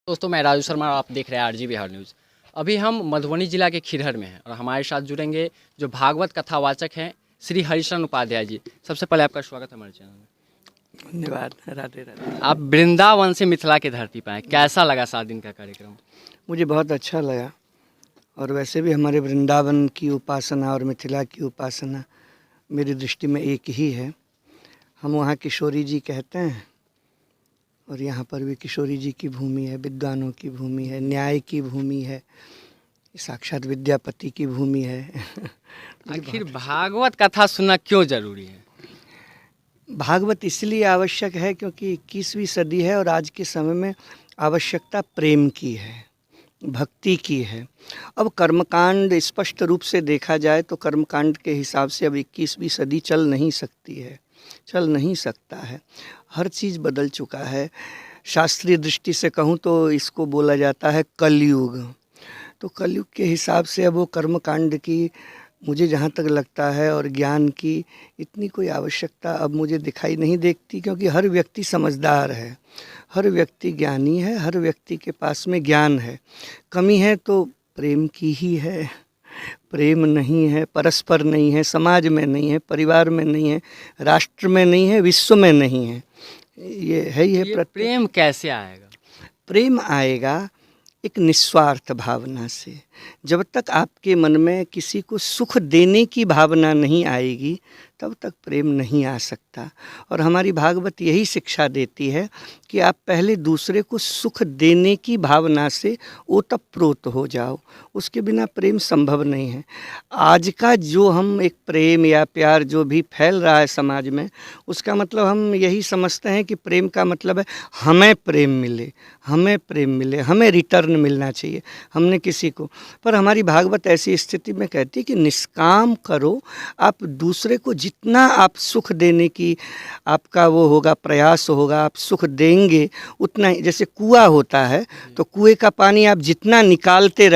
दोस्तों मैं राजू शर्मा और आप देख रहे हैं आरजी बिहार न्यूज़। अभी हम मधुबनी जिला के खिरहर में हैं और हमारे साथ जुड़ेंगे जो भागवत कथावाचक हैं श्री हरिशरण उपाध्याय जी। सबसे पहले आपका स्वागत है हमारे चैनल में। धन्यवाद। राधे राधे। आप वृंदावन से मिथिला की धरती पर आए, कैसा लगा 7 दिन का कार्यक्रम? मुझे बहुत अच्छा लगा। और वैसे भी हमारे वृंदावन की उपासना और मिथिला की उपासना मेरी दृष्टि में एक ही है। हम वहाँ किशोरी जी कहते हैं और यहाँ पर भी किशोरी जी की भूमि है, विद्वानों की भूमि है, न्याय की भूमि है, साक्षात विद्यापति की भूमि है। आखिर भागवत कथा सुनना क्यों जरूरी है? भागवत इसलिए आवश्यक है क्योंकि 21वीं सदी है और आज के समय में आवश्यकता प्रेम की है, भक्ति की है। अब कर्मकांड स्पष्ट रूप से देखा जाए तो कर्मकांड के हिसाब से अब 21वीं सदी चल नहीं सकती है, चल नहीं सकता है। हर चीज़ बदल चुका है। शास्त्रीय दृष्टि से कहूँ तो इसको बोला जाता है कलयुग। तो कलयुग के हिसाब से अब वो कर्मकांड की मुझे जहाँ तक लगता है और ज्ञान की इतनी कोई आवश्यकता अब मुझे दिखाई नहीं देती, क्योंकि हर व्यक्ति समझदार है, हर व्यक्ति ज्ञानी है, हर व्यक्ति के पास में ज्ञान है। कमी है तो प्रेम की ही है। प्रेम नहीं है, परस्पर नहीं है, समाज में नहीं है, परिवार में नहीं है, राष्ट्र में नहीं है, विश्व में नहीं है। ये है ही है। प्रेम कैसे आएगा? प्रेम आएगा एक निस्वार्थ भावना से। जब तक आपके मन में किसी को सुख देने की भावना नहीं आएगी तब तक प्रेम नहीं आ सकता। और हमारी भागवत यही शिक्षा देती है कि आप पहले दूसरे को सुख देने की भावना से ओतप्रोत हो जाओ, उसके बिना प्रेम संभव नहीं है। आज का जो हम एक प्रेम या प्यार जो भी फैल रहा है समाज में, उसका मतलब हम यही समझते हैं कि प्रेम का मतलब है हमें प्रेम मिले, हमें प्रेम मिले, हमें रिटर्न मिलना चाहिए हमने किसी को। पर हमारी भागवत ऐसी स्थिति में कहती है कि निष्काम करो। आप दूसरे को जितना आप सुख देने की आपका वो होगा, प्रयास होगा, आप सुख देंगे उतना ही। जैसे कुआं होता है तो कुएं का पानी आप जितना निकालते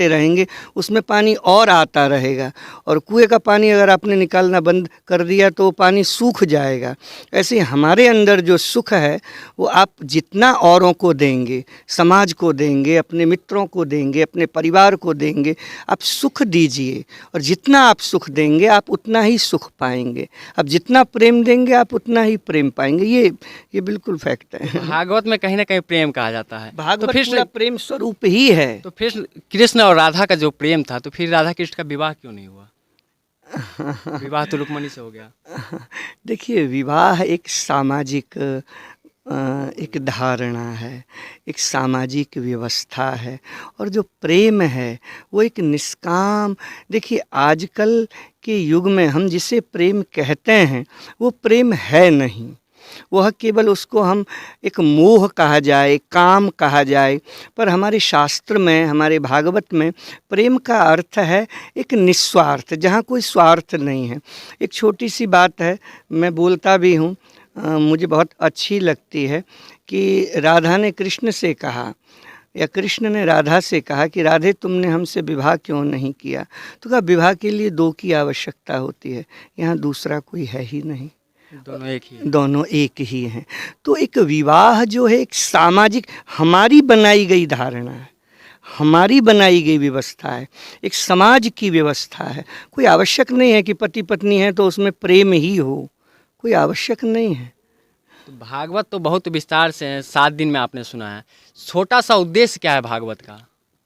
रहेंगे उसमें पानी और आता रहेगा। और कुएं का पानी अगर आपने निकालना बंद कर दिया तो वो पानी सूख जाएगा। ऐसे हमारे अंदर जो सुख है वो आप जितना औरों को देंगे, समाज को देंगे, अपने मित्रों को देंगे, अपने परिवार को देंगे, आप सुख दीजिए। और जितना आप सुख देंगे आप उतना ही सुख पाएंगे। अब जितना प्रेम देंगे आप उतना ही प्रेम पाएंगे। ये बिल्कुल फैक्ट है। भागवत में कहीं ना कहीं प्रेम कहा जाता है। भागवत तो फिर पूरा प्रेम स्वरूप ही है। तो फिर कृष्ण और राधा का जो प्रेम था, तो फिर राधा कृष्ण का विवाह क्यों नहीं हुआ? विवाह तो रुक्मणी से हो गया। देखिए, विवाह एक सामाजिक एक धारणा है, एक सामाजिक व्यवस्था है। और जो प्रेम है वो एक निष्काम। देखिए, आजकल के युग में हम जिसे प्रेम कहते हैं वो प्रेम है नहीं। वह केवल उसको हम एक मोह कहा जाए, काम कहा जाए। पर हमारे शास्त्र में, हमारे भागवत में प्रेम का अर्थ है एक निस्वार्थ, जहाँ कोई स्वार्थ नहीं है। एक छोटी सी बात है, मैं बोलता भी हूँ, मुझे बहुत अच्छी लगती है कि राधा ने कृष्ण से कहा या कृष्ण ने राधा से कहा कि राधे तुमने हमसे विवाह क्यों नहीं किया? तो कहा विवाह के लिए 2 की आवश्यकता होती है, यहाँ दूसरा कोई है ही नहीं, दोनों एक ही हैं। तो एक विवाह जो है एक सामाजिक हमारी बनाई गई धारणा है, हमारी बनाई गई व्यवस्था है, एक समाज की व्यवस्था है। कोई आवश्यक नहीं है कि पति पत्नी है तो उसमें प्रेम ही हो, कोई आवश्यक नहीं है। तो भागवत तो बहुत विस्तार से है, 7 दिन में आपने सुना है। छोटा सा उद्देश्य क्या है भागवत का?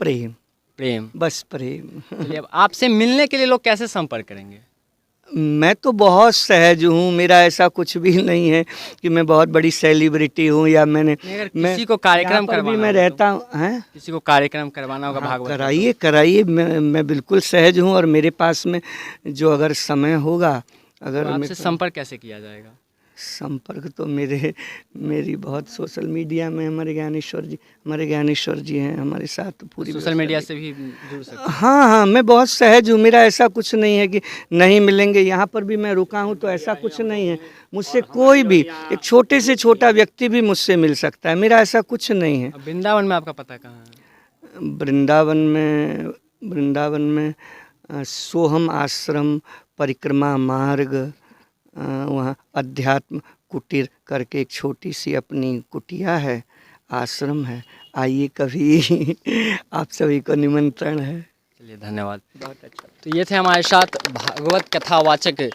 प्रेम, प्रेम, बस प्रेम। चलिए, अब आपसे मिलने के लिए लोग कैसे संपर्क करेंगे? मैं तो बहुत सहज हूँ, मेरा ऐसा कुछ भी नहीं है कि मैं बहुत बड़ी सेलिब्रिटी हूँ या मैं किसी को कार्यक्रम करवाना भी मैं रहता हूँ हैं, किसी को कार्यक्रम करवाना होगा भागवत कराइए कराइए। मैं बिल्कुल सहज हूँ। और मेरे पास में जो अगर समय होगा, अगर तो आपसे संपर्क कैसे किया जाएगा? संपर्क तो मेरी बहुत सोशल मीडिया में हमारे ज्ञानेश्वर जी हैं हमारे साथ, पूरी सोशल मीडिया से भी जुड़ सकते हैं। हाँ, मैं बहुत सहज हूँ। मेरा ऐसा कुछ नहीं है कि नहीं मिलेंगे। यहाँ पर भी मैं रुका हूँ तो ऐसा कुछ नहीं है। मुझसे कोई भी, एक छोटे से छोटा व्यक्ति भी मुझसे मिल सकता है, मेरा ऐसा कुछ नहीं है। वृंदावन में आपका पता कहाँ है? वृंदावन में सोहम आश्रम परिक्रमा मार्ग, वहाँ अध्यात्म कुटीर करके एक छोटी सी अपनी कुटिया है। आश्रम है, आइए कभी आप सभी को निमंत्रण है। चलिए धन्यवाद। बहुत अच्छा। तो ये थे हमारे साथ भागवत कथावाचक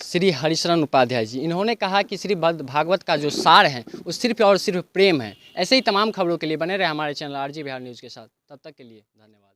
श्री हरिशरण उपाध्याय जी। इन्होंने कहा कि श्री भागवत का जो सार है वो सिर्फ और सिर्फ प्रेम है। ऐसे ही तमाम खबरों के लिए बने रहे हमारे चैनल RG बिहार न्यूज़ के साथ। तब तक के लिए धन्यवाद।